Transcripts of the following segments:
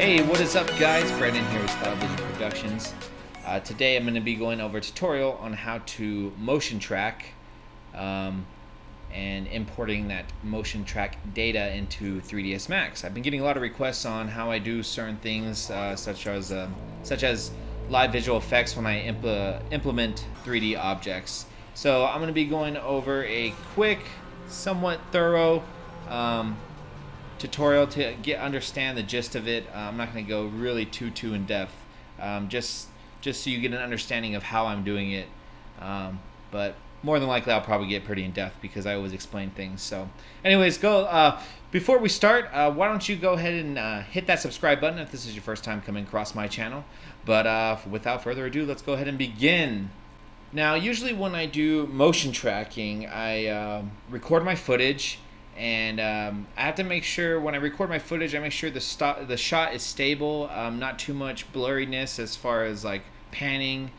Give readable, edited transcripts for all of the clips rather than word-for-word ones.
Hey, what is up guys? Brandon here with Vision Productions. Today I'm going to be going over a tutorial on how to motion track and importing that motion track data into 3ds Max. I've been getting a lot of requests on how I do certain things such as live visual effects when I implement 3D objects. So I'm going to be going over a quick, somewhat thorough tutorial to understand the gist of it. I'm not going to go really too in depth, just so you get an understanding of how I'm doing it. But more than likely I'll probably get pretty in depth because I always explain things. So anyways, before we start, why don't you go ahead and hit that subscribe button if this is your first time coming across my channel. But without further ado, let's go ahead and begin. Now usually when I do motion tracking, I record my footage. And I have to make sure when I record my footage, I make sure the shot is stable, not too much blurriness as far as like panning.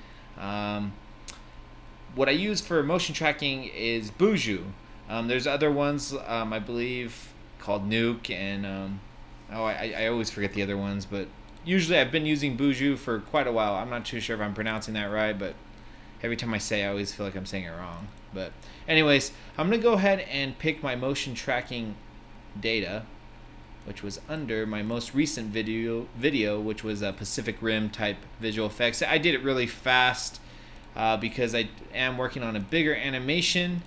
What I use for motion tracking is Boujou. There's other ones, I believe, called Nuke, and I always forget the other ones, but usually I've been using Boujou for quite a while. I'm not too sure if I'm pronouncing that right, but every time I say it, I always feel like I'm saying it wrong. But anyways, I'm going to go ahead and pick my motion tracking data, which was under my most recent video which was a Pacific Rim type visual effects. I did it really fast because I am working on a bigger animation,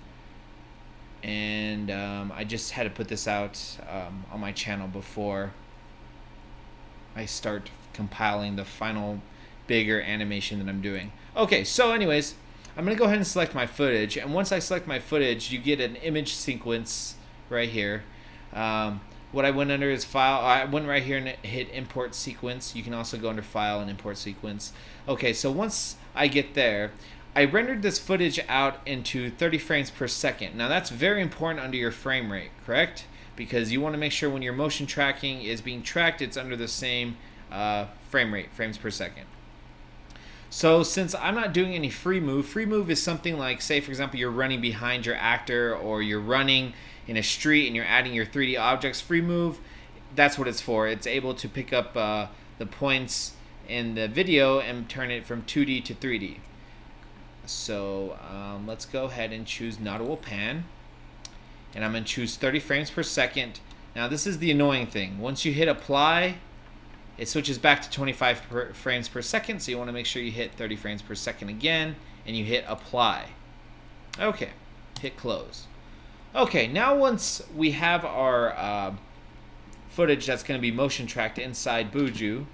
and I just had to put this out on my channel before I start compiling the final bigger animation that I'm doing. Okay, so anyways, I'm going to go ahead and select my footage, and once I select my footage, you get an image sequence right here. What I went under is File. I went right here and hit Import Sequence. You can also go under File and Import Sequence. Okay, so once I get there, I rendered this footage out into 30 frames per second. Now that's very important under your frame rate, correct? Because you want to make sure when your motion tracking is being tracked, it's under the same frame rate, frames per second. So since I'm not doing any free move is something like, say for example, you're running behind your actor, or you're running in a street and you're adding your 3D objects. Free move, that's what it's for. It's able to pick up the points in the video and turn it from 2D to 3D. So let's go ahead and choose Nodal Pan, and I'm going to choose 30 frames per second. Now this is the annoying thing. Once you hit apply, it switches back to 25 frames per second, so you want to make sure you hit 30 frames per second again, and you hit apply. Okay, hit close. Okay, now once we have our footage that's going to be motion tracked inside Boujou,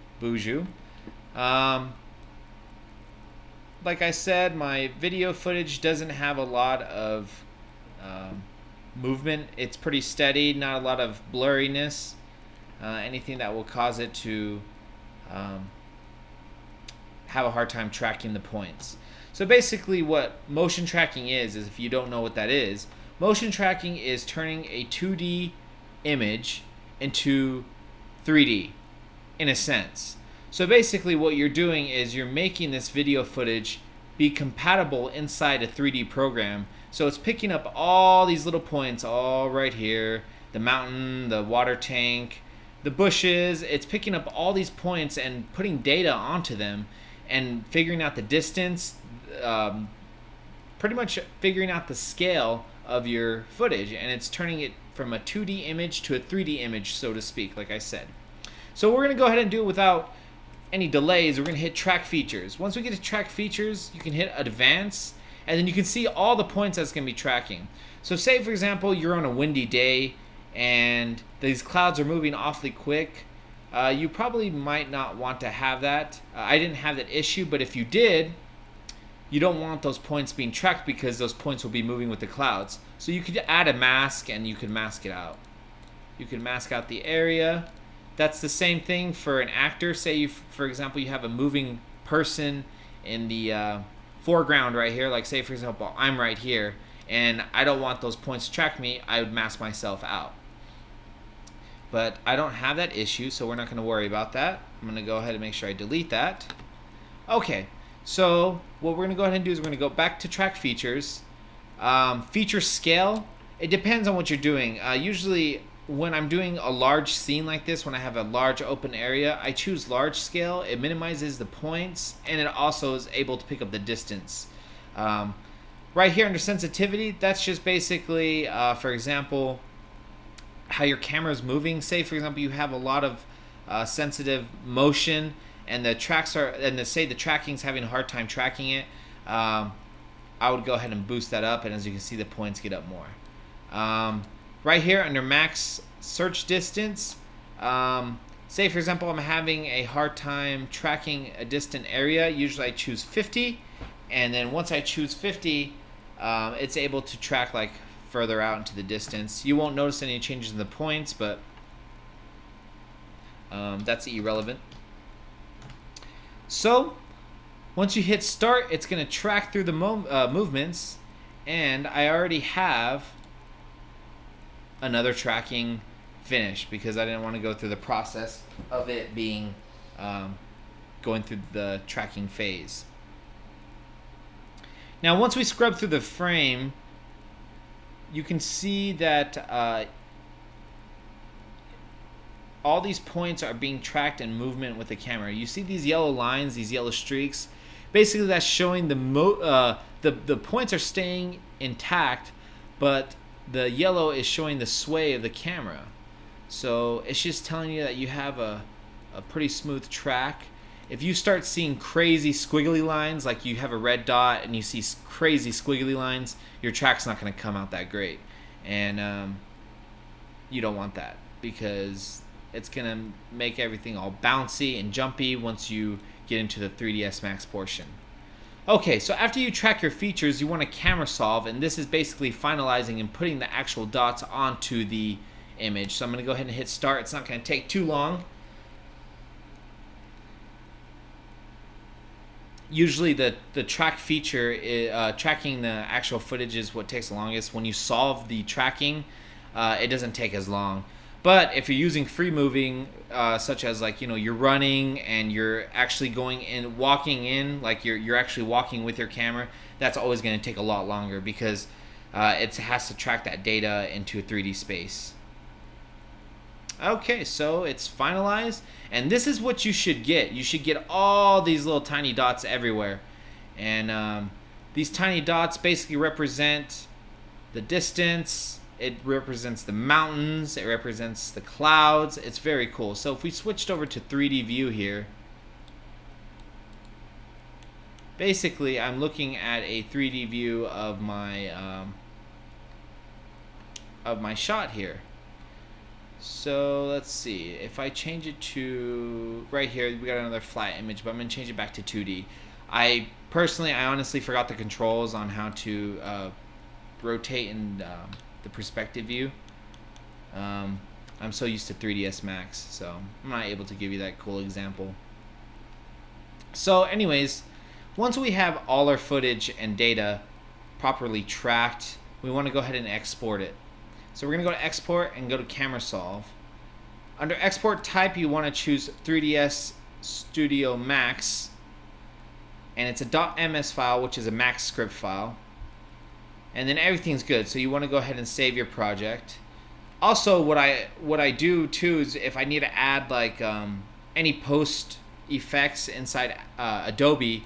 like I said, my video footage doesn't have a lot of movement. It's pretty steady, not a lot of blurriness. Anything that will cause it to have a hard time tracking the points. So basically what motion tracking is if you don't know what that is, motion tracking is turning a 2D image into 3D in a sense. So basically what you're doing is you're making this video footage be compatible inside a 3D program. So it's picking up all these little points all right here, the mountain, the water tank, the bushes. It's picking up all these points and putting data onto them and figuring out the distance, pretty much figuring out the scale of your footage, and it's turning it from a 2D image to a 3D image, so to speak, like I said. So we're going to go ahead and do it without any delays. We're going to hit Track Features. Once we get to Track Features, you can hit Advance, and then you can see all the points that's going to be tracking. So say for example you're on a windy day and these clouds are moving awfully quick. You probably might not want to have that. I didn't have that issue, but if you did, you don't want those points being tracked because those points will be moving with the clouds. So you could add a mask and you could mask it out. You can mask out the area. That's the same thing for an actor. Say for example you have a moving person in the foreground right here, like say for example I'm right here and I don't want those points to track me, I would mask myself out. But I don't have that issue, so we're not going to worry about that. I'm going to go ahead and make sure I delete that. Okay, so what we're going to go ahead and do is we're going to go back to Track Features. Feature Scale, it depends on what you're doing. Usually when I'm doing a large scene like this, when I have a large open area, I choose large scale. It minimizes the points, and it also is able to pick up the distance. Right here under sensitivity, that's just basically, for example, how your camera is moving. Say, for example, you have a lot of sensitive motion, and the tracks are, and say the tracking's having a hard time tracking it. I would go ahead and boost that up, and as you can see, the points get up more. Right here under max search distance, say for example I'm having a hard time tracking a distant area. Usually I choose 50, and then once I choose 50, it's able to track like further out into the distance. You won't notice any changes in the points, but that's irrelevant. So once you hit start, it's going to track through the movements, and I already have another tracking finished because I didn't want to go through the process of it being going through the tracking phase. Now once we scrub through the frame, you can see that all these points are being tracked in movement with the camera. You see these yellow lines, these yellow streaks. Basically that's showing the points are staying intact, but the yellow is showing the sway of the camera. So it's just telling you that you have a pretty smooth track. If you start seeing crazy squiggly lines, like you have a red dot and you see crazy squiggly lines, your track's not going to come out that great. And you don't want that, because it's going to make everything all bouncy and jumpy once you get into the 3ds Max portion. Okay, so after you track your features, you want to camera solve, and this is basically finalizing and putting the actual dots onto the image. So I'm going to go ahead and hit start. It's not going to take too long. Usually the track feature, tracking the actual footage is what takes the longest. When you solve the tracking, it doesn't take as long. But if you're using free moving, such as like, you're running and you're actually going in, walking in, like you're actually walking with your camera, that's always going to take a lot longer because it has to track that data into a 3D space. Okay, so it's finalized, and this is what you should get. You should get all these little tiny dots everywhere, and these tiny dots basically represent the distance. It represents the mountains. It represents the clouds. It's very cool. So if we switched over to 3D view here, basically I'm looking at a 3D view of my shot here. So let's see, if I change it to right here, we got another flat image, but I'm gonna change it back to 2D. I honestly forgot the controls on how to rotate in the perspective view. I'm so used to 3ds Max, so I'm not able to give you that cool example. So anyways, once we have all our footage and data properly tracked, we want to go ahead and export it. So we're going to go to export and go to camera solve. Under export type, you want to choose 3ds Studio Max, and it's a .ms file, which is a Max script file, and then everything's good. So you want to go ahead and save your project. Also, what I do too is if I need to add like any post effects inside Adobe,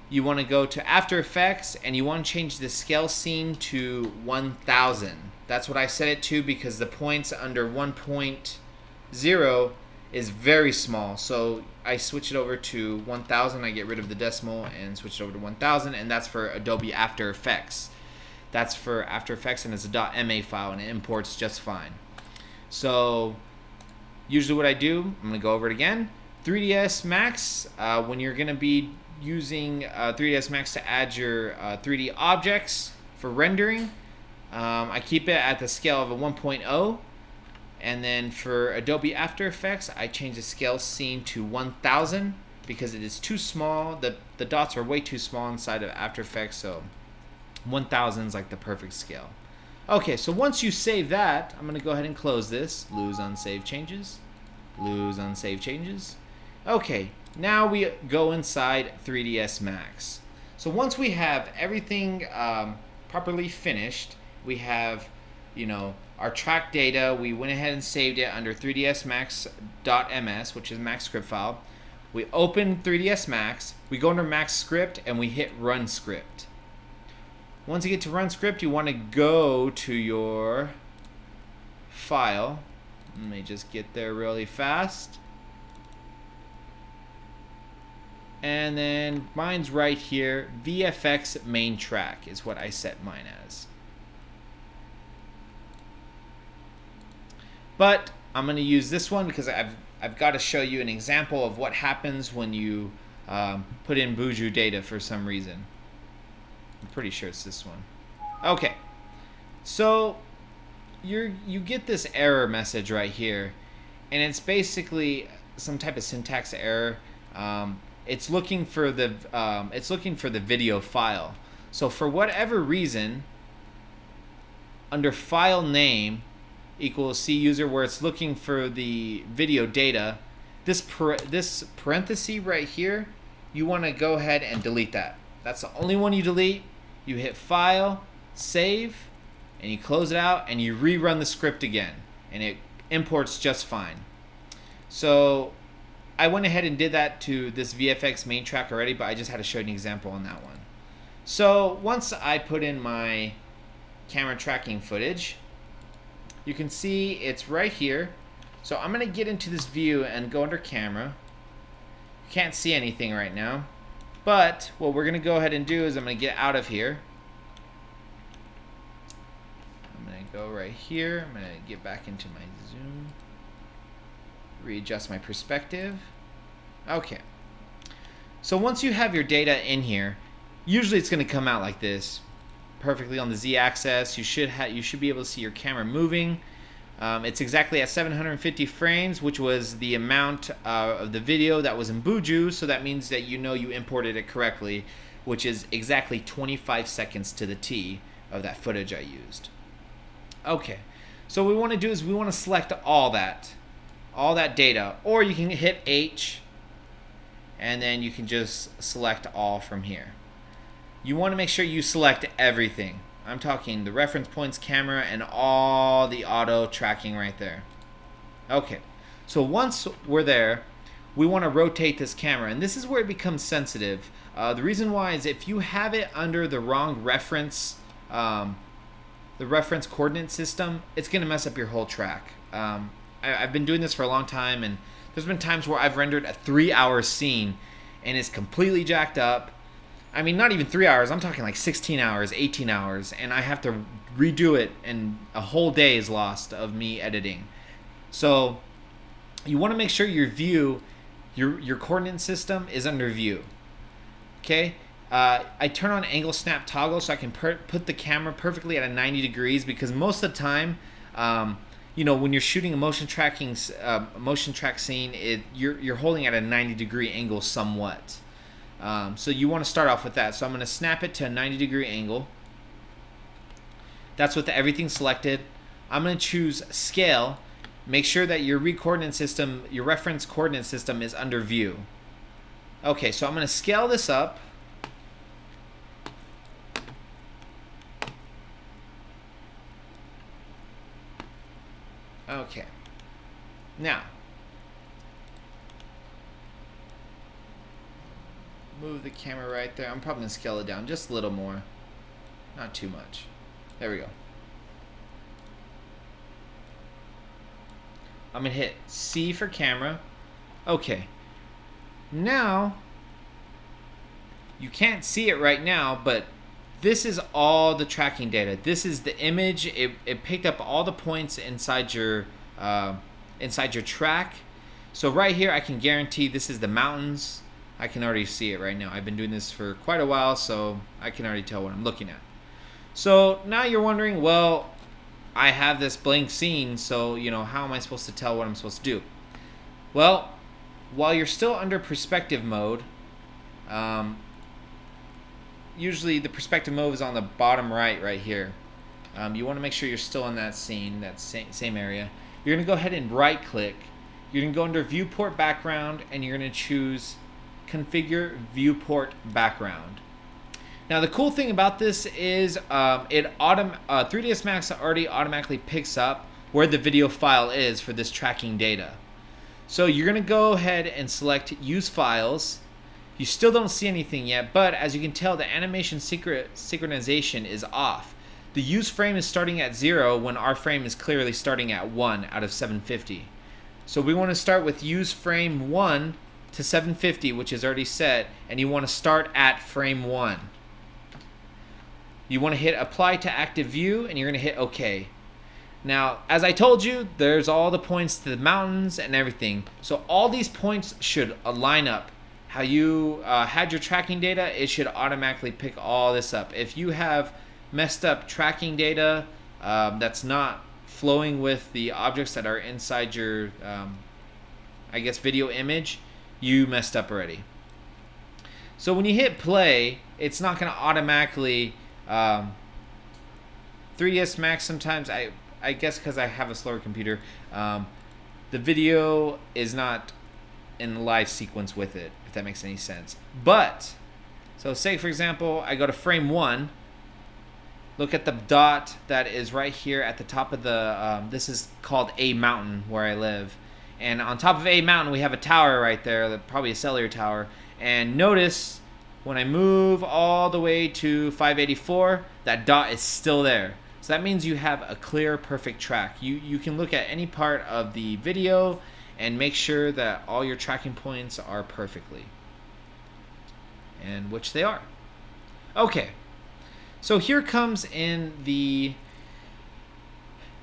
you want to go to After Effects and you want to change the scale scene to 1000. That's what I set it to because the points under 1.0 is very small. So I switch it over to 1000. I get rid of the decimal and switch it over to 1000, and that's for Adobe After Effects. That's for After Effects, and it's a .ma file, and it imports just fine. So usually what I do, I'm going to go over it again. 3ds Max, when you're going to be using 3ds Max to add your 3D objects for rendering, I keep it at the scale of a 1.0, and then for Adobe After Effects, I change the scale scene to 1000 because it is too small. The dots are way too small inside of After Effects, so 1000 is like the perfect scale. Okay, so once you save that, I'm going to go ahead and close this. Lose unsaved changes. Lose unsaved changes. Okay, now we go inside 3ds Max. So once we have everything properly finished, we have our track data, we went ahead and saved it under 3ds Max.ms, which is Max script file. We open 3ds Max, we go under Max script, and we hit run script. Once you get to run script, you want to go to your file. Let me just get there really fast. And then mine's right here. VFX main track is what I set mine as. But I'm going to use this one because I've got to show you an example of what happens when you put in Boujou data for some reason. I'm pretty sure it's this one. Okay, so you get this error message right here, and it's basically some type of syntax error. It's looking for the video file. So for whatever reason, under file name equals C user, where it's looking for the video data, this parenthesis right here, you want to go ahead and delete that. That's the only one you delete. You hit file, save, and you close it out, and you rerun the script again, and it imports just fine. So I went ahead and did that to this VFX main track already, but I just had to show you an example on that one. So once I put in my camera tracking footage, you can see it's right here. So I'm going to get into this view and go under camera. You can't see anything right now, but what we're going to go ahead and do is I'm going to get out of here. I'm going to go right here. I'm going to get back into my zoom. Readjust my perspective. Okay. So once you have your data in here, usually it's going to come out like this, perfectly on the Z-axis. You should be able to see your camera moving. It's exactly at 750 frames, which was the amount of the video that was in Boujou. So that means that you imported it correctly, which is exactly 25 seconds to the T of that footage I used. Okay. So what we want to do is we want to select all that data, or you can hit H and then you can just select all from here. You want to make sure you select everything. I'm talking the reference points, camera, and all the auto tracking right there. Okay, so once we're there, we want to rotate this camera, and this is where it becomes sensitive. The reason why is if you have it under the wrong reference, the reference coordinate system, it's going to mess up your whole track. I've been doing this for a long time, and there's been times where I've rendered a 3-hour scene and it's completely jacked up. I mean, not even 3 hours, I'm talking like 16 hours, 18 hours, and I have to redo it, and a whole day is lost of me editing. So you want to make sure your view, your coordinate system is under view. Okay, I turn on angle snap toggle so I can put the camera perfectly at a 90 degrees, because most of the time, when you're shooting a motion track scene, you're holding at a 90 degree angle somewhat. So you want to start off with that. So I'm going to snap it to a 90 degree angle. That's with everything selected. I'm going to choose scale. Make sure that your coordinate system, your reference coordinate system, is under view. Okay, so I'm going to scale this up. Okay. Now, move the camera right there. I'm probably going to scale it down just a little more. Not too much. There we go. I'm going to hit C for camera. Okay. Now, you can't see it right now, but this is all the tracking data. This is the image. It picked up all the points inside your track. So right here, I can guarantee this is the mountains. I can already see it right now. I've been doing this for quite a while, so I can already tell what I'm looking at. So now you're wondering, well, I have this blank scene, so how am I supposed to tell what I'm supposed to do? Well, while you're still under perspective mode, usually the perspective mode is on the bottom right here. You want to make sure you're still in that scene, that same area. You're going to go ahead and right click. You're going to go under Viewport Background, and you're going to choose Configure Viewport Background. Now the cool thing about this is 3ds Max already automatically picks up where the video file is for this tracking data. So you're going to go ahead and select Use Files. You still don't see anything yet, but as you can tell, the animation synchronization is off. The use frame is starting at 0 when our frame is clearly starting at 1 out of 750. So we want to start with use frame 1 to 750, which is already set, and you want to start at frame 1. You want to hit Apply to Active View, and you're going to hit OK. Now, as I told you, there's all the points to the mountains and everything. So all these points should line up. How you had your tracking data, it should automatically pick all this up. If you have messed up tracking data that's not flowing with the objects that are inside your, I guess, video image, you messed up already. So when you hit play, it's not going to automatically 3ds Max sometimes, I guess because I have a slower computer, the video is not in live sequence with it, if that makes any sense. But, so say for example, I go to frame 1, look at the dot that is right here at the top of the, this is called A Mountain where I live. And on top of A Mountain we have a tower right there, probably a cellular tower. And notice when I move all the way to 584, that dot is still there. So that means you have a clear, perfect track. You can look at any part of the video and make sure that all your tracking points are perfectly. And which they are. Okay. So here comes in the...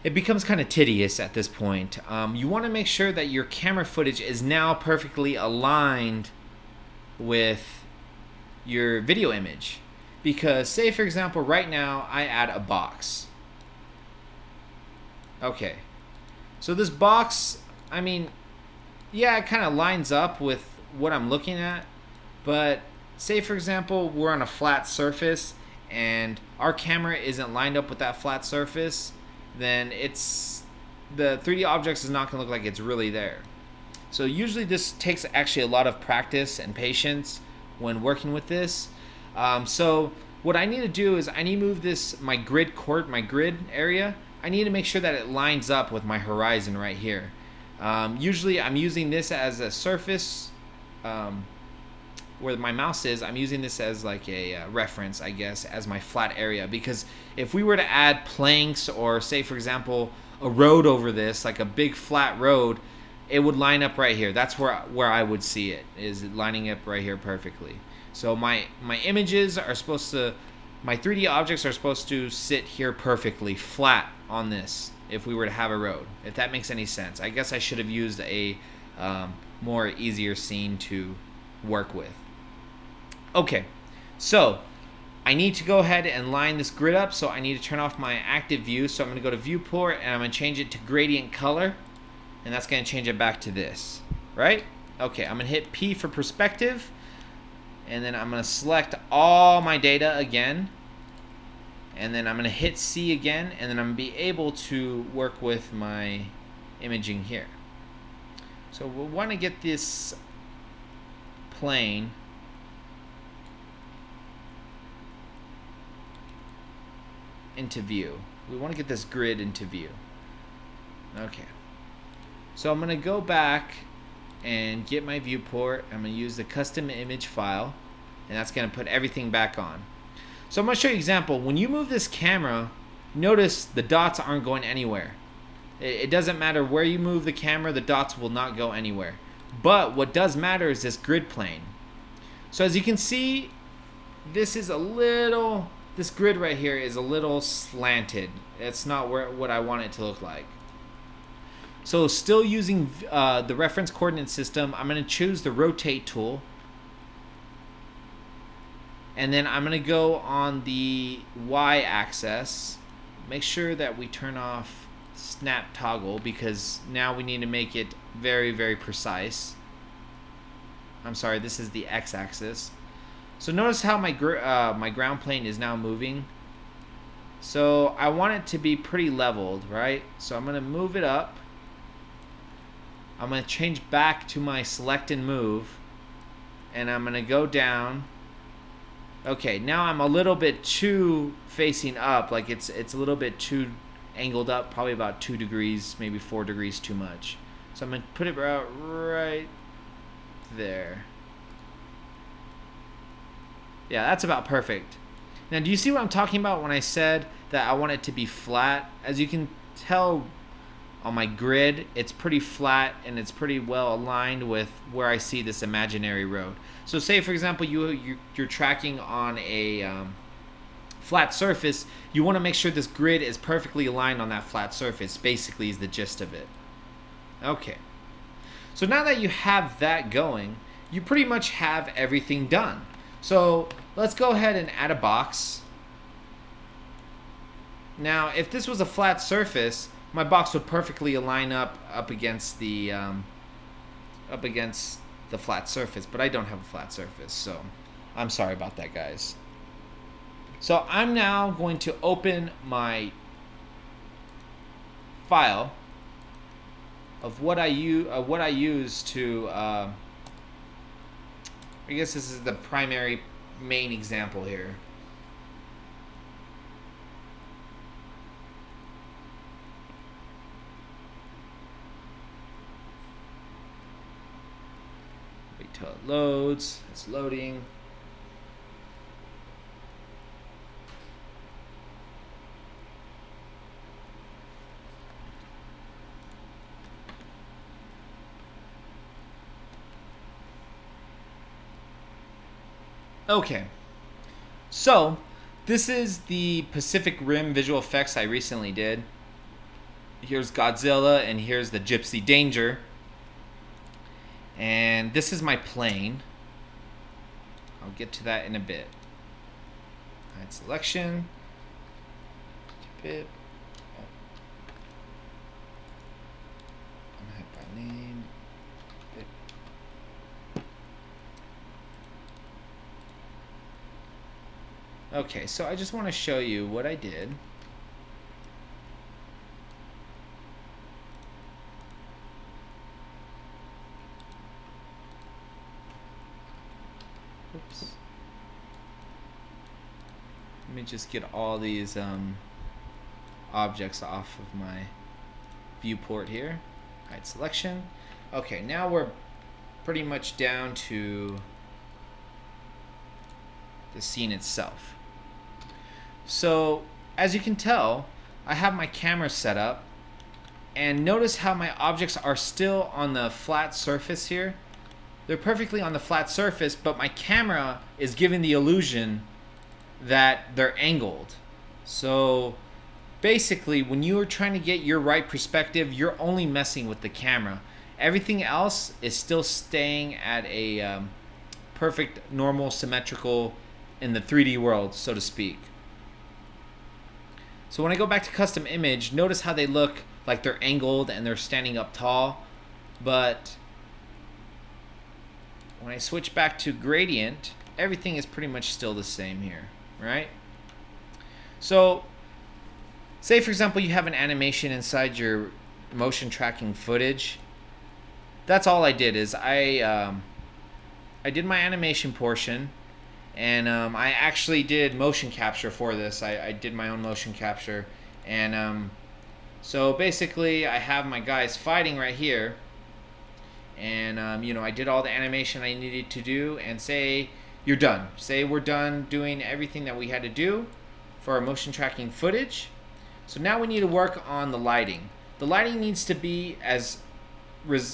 It becomes kind of tedious at this point. You want to make sure that your camera footage is now perfectly aligned with your video image. Because say for example right now I add a box. Okay. So this box, I mean, yeah, it kind of lines up with what I'm looking at. But say for example we're on a flat surface and our camera isn't lined up with that flat surface, then it's the 3D objects is not going to look like it's really there. So usually this takes actually a lot of practice and patience when working with this. So what I need to do is I need to move this, my grid area, I need to make sure that it lines up with my horizon right here. Usually I'm using this as a surface, where my mouse is, I'm using this as like a reference, I guess, as my flat area. Because if we were to add planks or say for example a road over this, like a big flat road, it would line up right here. That's where I would see it, is lining up right here perfectly. So my images are supposed to, my 3D objects are supposed to sit here perfectly flat on this if we were to have a road, if that makes any sense. I guess I should have used a more easier scene to work with. Okay, so I need to go ahead and line this grid up, so I need to turn off my active view. So I'm going to go to Viewport and I'm going to change it to gradient color, and that's going to change it back to this, right? Okay, I'm going to hit P for perspective, and then I'm going to select all my data again, and then I'm going to hit C again, and then I'm going to be able to work with my imaging here. So we'll want to get this plane into view. We want to get this grid into view. Okay. So I'm going to go back and get my viewport. I'm going to use the custom image file, and that's going to put everything back on. So I'm going to show you an example. When you move this camera, notice the dots aren't going anywhere. It doesn't matter where you move the camera, the dots will not go anywhere. But what does matter is this grid plane. So as you can see, this is a little, this grid right here is a little slanted. It's not what I want it to look like. So still using the reference coordinate system, I'm going to choose the rotate tool. And then I'm going to go on the Y axis. Make sure that we turn off snap toggle, because now we need to make it very, very precise. I'm sorry, this is the X axis. So notice how my ground plane is now moving. So I want it to be pretty leveled, right? So I'm going to move it up. I'm going to change back to my select and move, and I'm going to go down Okay, now I'm a little bit too facing up, like it's a little bit too angled up, probably about 2 degrees, maybe 4 degrees too much. So I'm going to put it right there. Yeah, that's about perfect. Now, do you see what I'm talking about when I said that I want it to be flat? As you can tell on my grid, it's pretty flat and it's pretty well aligned with where I see this imaginary road. So say, for example, you're tracking on a flat surface. You want to make sure this grid is perfectly aligned on that flat surface, basically is the gist of it. Okay. So now that you have that going, you pretty much have everything done. So let's go ahead and add a box. Now, if this was a flat surface, my box would perfectly align up against the flat surface, but I don't have a flat surface, so I'm sorry about that, guys. So I'm now going to open my file of what I use to. I guess this is the primary main example here. Wait till it loads. It's loading. Okay, so this is the Pacific Rim visual effects I recently did. Here's Godzilla and here's the Gypsy Danger. And this is my plane. I'll get to that in a bit. Hide selection. Bit. Hide by name. Bit. Okay, so I just want to show you what I did. Oops. Let me just get all these objects off of my viewport here. Hide selection. Okay, now we're pretty much down to the scene itself. So as you can tell, I have my camera set up, and notice how my objects are still on the flat surface here. They're perfectly on the flat surface, but my camera is giving the illusion that they're angled. So basically, when you are trying to get your right perspective, you're only messing with the camera. Everything else is still staying at a perfect, normal, symmetrical in the 3D world, so to speak. So when I go back to custom image, notice how they look like they're angled and they're standing up tall. But when I switch back to gradient, everything is pretty much still the same here, right? So say, for example, you have an animation inside your motion tracking footage. That's all I did is I did my animation portion. And I actually did motion capture for this. I did my own motion capture. And so basically I have my guys fighting right here. And you know, I did all the animation I needed to do. And say you're done. Say we're done doing everything that we had to do for our motion tracking footage. So now we need to work on the lighting. The lighting needs to be as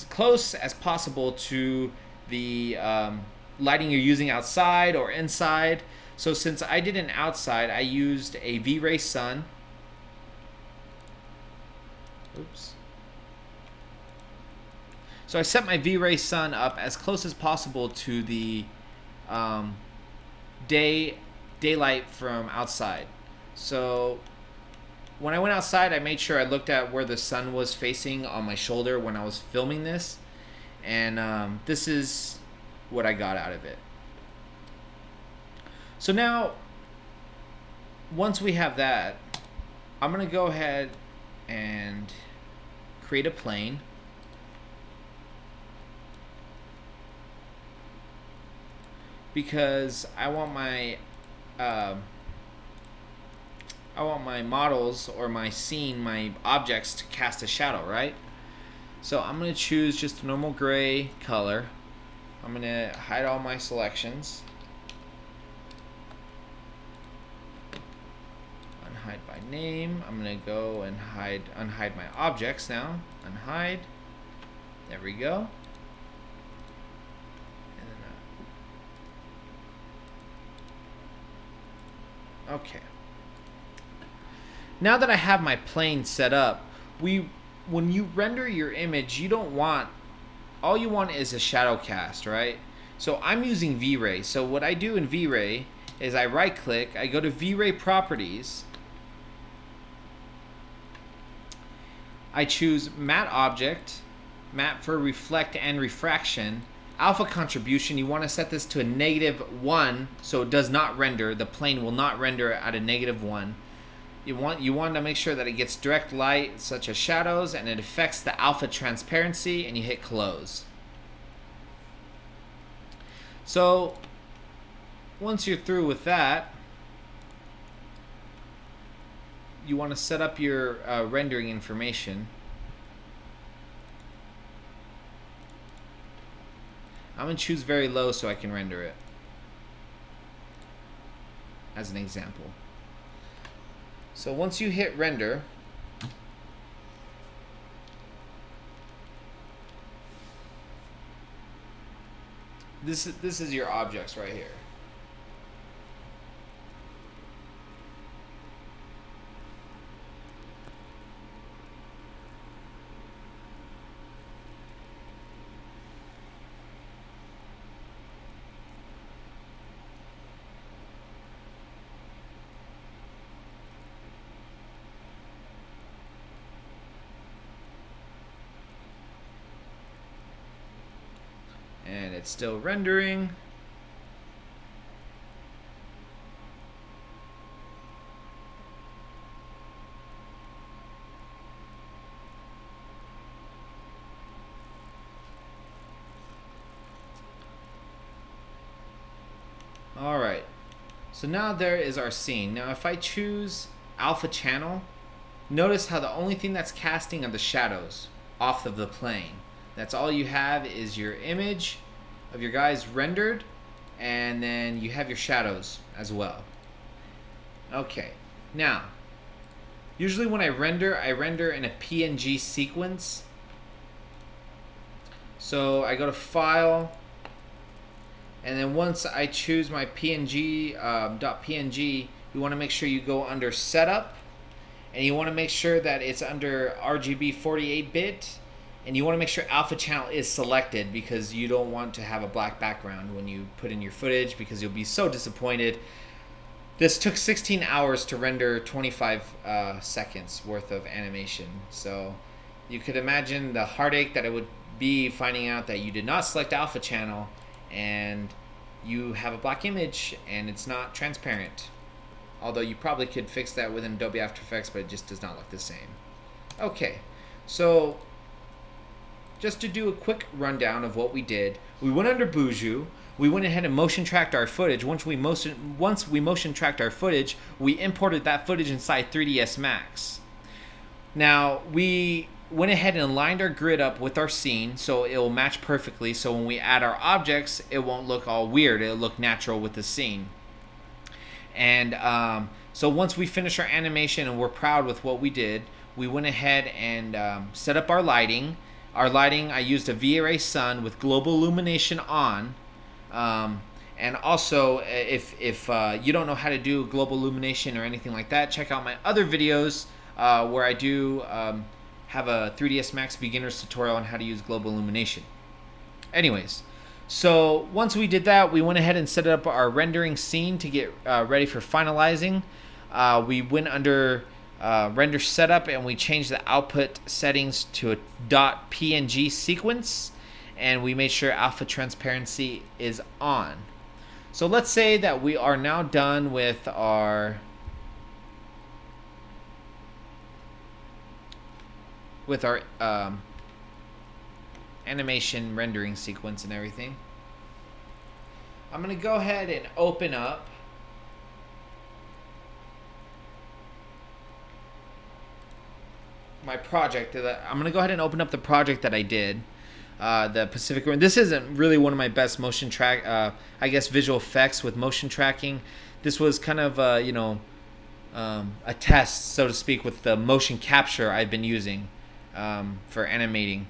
close as possible to the lighting you're using outside or inside. So since I did an outside, I used a V-Ray sun. Oops. So I set my V-Ray sun up as close as possible to the daylight from outside. So when I went outside, I made sure I looked at where the sun was facing on my shoulder when I was filming this. And this is what I got out of it. So now, once we have that, I'm going to go ahead and create a plane. Because I want my I want my models or my scene, my objects to cast a shadow, right? So I'm going to choose just a normal gray color. I'm going to hide all my selections. Unhide by name. I'm going to go and unhide my objects now. Unhide. There we go. And then, okay. Now that I have my plane set up, when you render your image, you don't want, all you want is a shadow cast, right? So I'm using V-Ray. So what I do in V-Ray is I right click, I go to V-Ray properties, I choose matte object, matte for reflect and refraction, alpha contribution, you want to set this to a -1 so it does not render, the plane will not render at a -1. You want to make sure that it gets direct light such as shadows and it affects the alpha transparency, and you hit close. So once you're through with that, you want to set up your rendering information. I'm going to choose very low so I can render it as an example. So once you hit render, this is your objects right here. And it's still rendering. All right. So now there is our scene. Now if I choose alpha channel, notice how the only thing that's casting are the shadows off of the plane. That's all you have is your image of your guys rendered, and then you have your shadows as well. Okay, now, usually when I render in a PNG sequence. So I go to File, and then once I choose my PNG, .png, you want to make sure you go under Setup, and you want to make sure that it's under RGB 48-bit. And you want to make sure alpha channel is selected because you don't want to have a black background when you put in your footage, because you'll be so disappointed. This took 16 hours to render 25 seconds worth of animation. So you could imagine the heartache that it would be finding out that you did not select alpha channel and you have a black image and it's not transparent. Although you probably could fix that within Adobe After Effects, but it just does not look the same. Okay, so just to do a quick rundown of what we did, we went under Boujou. We went ahead and motion tracked our footage. Once we motion tracked our footage, we imported that footage inside 3ds Max. Now we went ahead and lined our grid up with our scene so it will match perfectly. So when we add our objects, it won't look all weird. It'll look natural with the scene. And so once we finished our animation and we're proud with what we did, we went ahead and set up our lighting. Our lighting, I used a V-Ray sun with global illumination on. And also, if you don't know how to do global illumination or anything like that, check out my other videos where I do have a 3ds Max beginner's tutorial on how to use global illumination. Anyways, so once we did that, we went ahead and set up our rendering scene to get ready for finalizing. We went under render setup and we changed the output settings to a .png sequence, and we made sure alpha transparency is on. So let's say that we are now done with our animation rendering sequence and everything. I'm going to go ahead and open up my project. I'm gonna go ahead and open up the project that I did, the Pacific Rim. This isn't really one of my best motion track, I guess, visual effects with motion tracking. This was kind of a test, so to speak, with the motion capture I've been using for animating.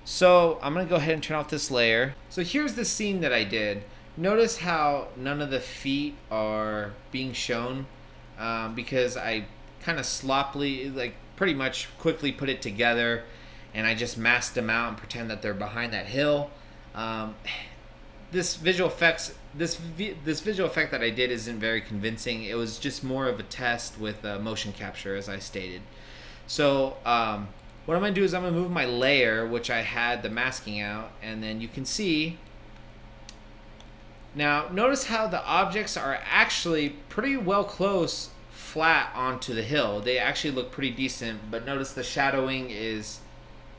So I'm gonna go ahead and turn off this layer. So here's the scene that I did. Notice how none of the feet are being shown because I kind of sloppily, like pretty much quickly put it together, and I just masked them out and pretend that they're behind that hill. This visual effect that I did isn't very convincing. It was just more of a test with motion capture, as I stated. So what I'm gonna do is I'm gonna move my layer, which I had the masking out, and then you can see. Now notice how the objects are actually pretty well close flat onto the hill. They actually look pretty decent, but notice the shadowing is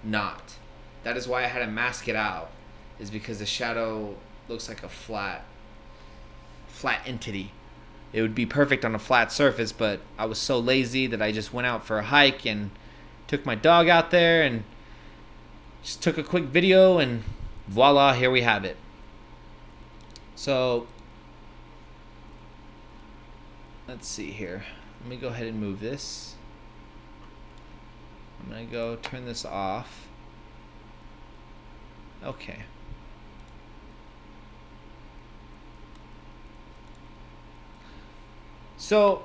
not. That is why I had to mask it out, is because the shadow looks like a flat entity. It would be perfect on a flat surface, but I was so lazy that I just went out for a hike and took my dog out there and just took a quick video, and voila, here we have it. So let's see here. Let me go ahead and move this. I'm gonna go turn this off. Okay. So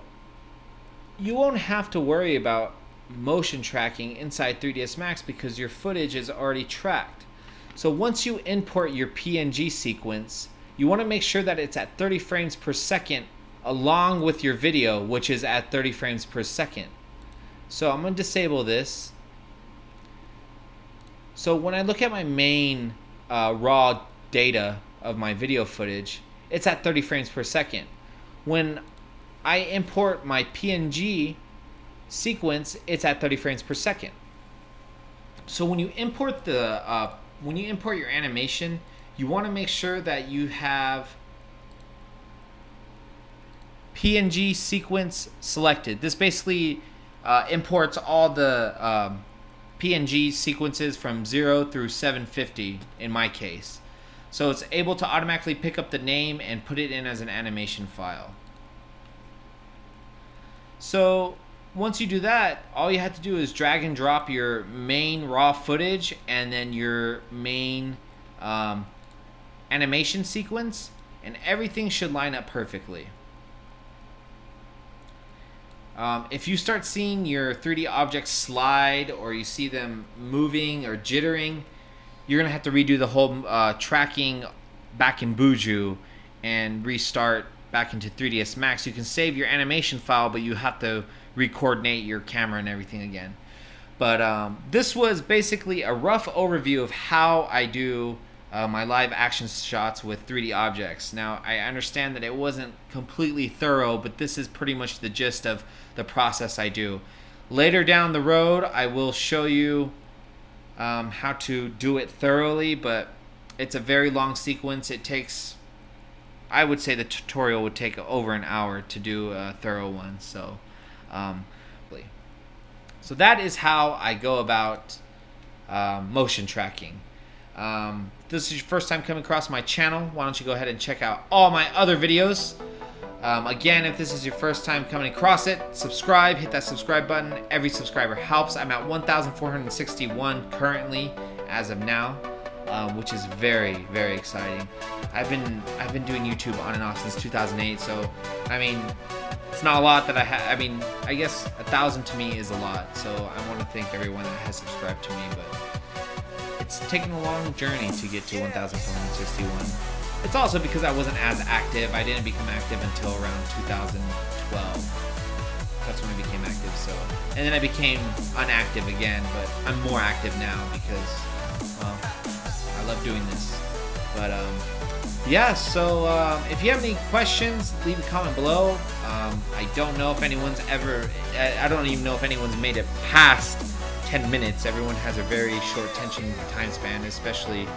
you won't have to worry about motion tracking inside 3ds Max because your footage is already tracked. So once you import your PNG sequence, you want to make sure that it's at 30 frames per second along with your video, which is at 30 frames per second. So I'm going to disable this. So when I look at my main raw data of my video footage, it's at 30 frames per second. When I import my PNG sequence, it's at 30 frames per second. So when you import your animation, you want to make sure that you have PNG sequence selected. This basically imports all the PNG sequences from 0 through 750 in my case. So it's able to automatically pick up the name and put it in as an animation file. So once you do that, all you have to do is drag and drop your main raw footage and then your main animation sequence, and everything should line up perfectly. If you start seeing your 3D objects slide, or you see them moving or jittering, you're gonna have to redo the whole tracking back in Boujou and restart back into 3ds Max. You can save your animation file, but you have to recoordinate your camera and everything again. But this was basically a rough overview of how I do my live action shots with 3D objects. Now, I understand that it wasn't completely thorough, but this is pretty much the gist of the process I do. Later down the road, I will show you how to do it thoroughly, but it's a very long sequence. It takes, I would say the tutorial would take over an hour to do a thorough one. So that is how I go about motion tracking. This is your first time coming across my channel, why don't you go ahead and check out all my other videos. Again, if this is your first time coming across it, subscribe, hit that subscribe button. Every subscriber helps. I'm at 1,461 currently as of now, which is very, very exciting. I've been doing YouTube on and off since 2008, so I mean, it's not a lot that I mean, I guess 1,000 to me is a lot, so I want to thank everyone that has subscribed to me, but it's taken a long journey to get to 1,461. It's also because I wasn't as active. I didn't become active until around 2012. That's when I became active. So, and then I became unactive again, but I'm more active now because, well, I love doing this. But yeah. So if you have any questions, leave a comment below. I don't know if anyone's ever. I don't even know if anyone's made it past 10 minutes. Everyone has a very short attention time span, especially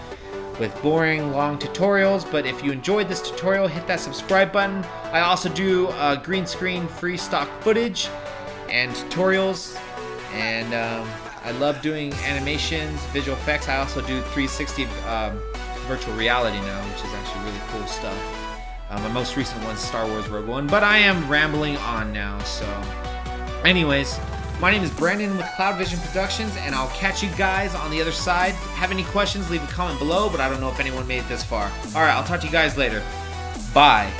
with boring long tutorials. But if you enjoyed this tutorial, hit that subscribe button. I also do green screen free stock footage and tutorials, And I love doing animations, visual effects. I also do 360 virtual reality now, which is actually really cool stuff. My most recent one's Star Wars Rogue One, but I am rambling on now. So, anyways, my name is Brandon with Cloud Vision Productions, and I'll catch you guys on the other side. Have any questions, leave a comment below, but I don't know if anyone made it this far. Alright, I'll talk to you guys later. Bye.